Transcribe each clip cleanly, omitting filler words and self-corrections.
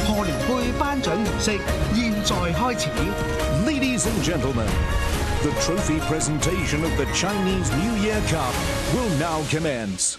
賀年杯頒獎儀式現在開始。Ladies and gentlemen, the trophy presentation of the Chinese New Year Cup will now commence.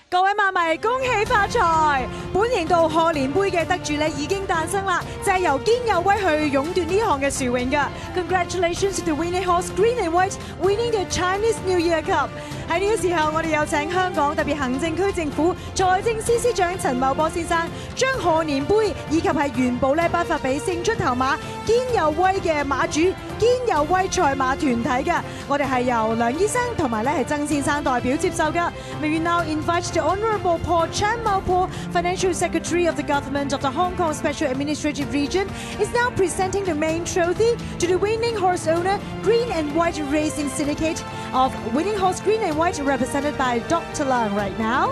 各位馬迷，恭喜發財！本年度賀年杯嘅得主咧已經誕生啦，就係由堅有威去壟斷呢項嘅殊榮㗎。Congratulations to the winning horse Green and White winning the Chinese New Year Cup。喺呢個時候，我哋有請香港特別行政區政府財政司司長陳茂波先生，將賀年杯以及係元寶咧頒發俾勝出頭馬堅有威嘅馬主堅有威賽馬團體嘅。我哋係由梁醫生同埋咧係曾先生代表接受㗎。May we now invite the Honourable Paul Chan Mao-po, Financial Secretary of the Government of the Hong Kong Special Administrative Region, is now presenting the main trophy to the winning horse owner Green and White Racing Syndicate of winning horse Green and White represented by Dr. Lang right now.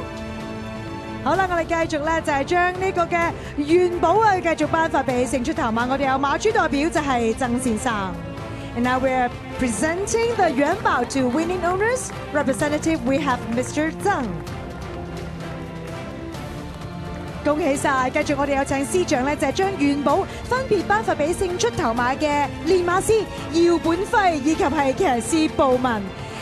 好啦，我哋繼續咧就係將呢個嘅元寶啊繼續頒發俾勝出頭馬，我哋有馬主代表就係曾先生。And now we're presenting the 元寶 to winning owners. Representative, we have Mr. Zhang. 恭喜晒！繼續我哋有請司長咧，就係將元寶分別頒發俾勝出頭馬嘅練馬師姚本輝以及係騎師布文。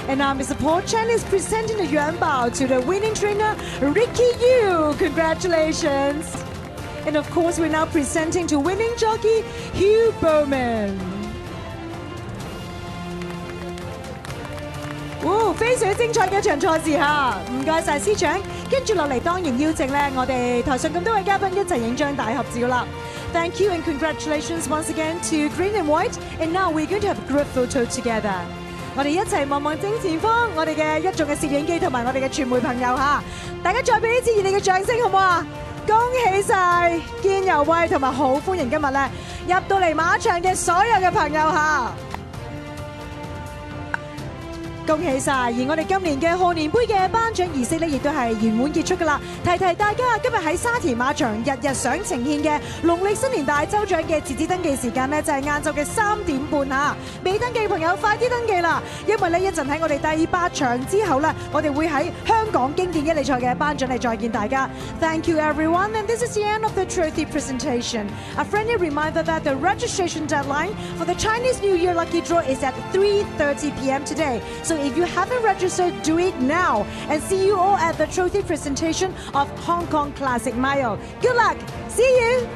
And now Mr. Paul Chan is presenting the 元寶 to the winning trainer Ricky Yu. Congratulations! And of course, we're now presenting to winning jockey Hugh Bowman. 非常精彩嘅一場賽事嚇，唔該晒司長。跟住落嚟當然邀請咧，我哋台上咁多位嘉賓一齊影張大合照啦。Thank you and congratulations once again to Green and White. And now we're going to have a group photo together. 我哋一齊望望正前方，我哋嘅一眾嘅攝影機同埋我哋嘅傳媒朋友嚇，大家再俾一次熱烈嘅掌聲好唔好啊？恭喜晒堅有威同埋好歡迎今日咧入到嚟馬場嘅所有嘅朋友嚇。恭喜晒！而我哋今年嘅賀年杯嘅頒獎儀式咧，亦都係圓滿結束㗎啦。提提大家，今日喺沙田馬場日日想呈獻嘅農曆新年大抽獎嘅截止登記時間呢，就係晏晝嘅3點半嚇。未登記嘅朋友快啲登記啦，因為呢一陣喺我哋第8場之後呢，我哋會喺香港經典一哩賽嘅頒獎禮再見大家。Thank you everyone, and this is the end of the trophy presentation. A friendly reminder that the registration deadline for the Chinese New Year Lucky Draw is at 3:30 p.m. today. So if you haven't registered, do it now. And see you all at the trophy presentation of Hong Kong Classic Mile. Good luck. See you.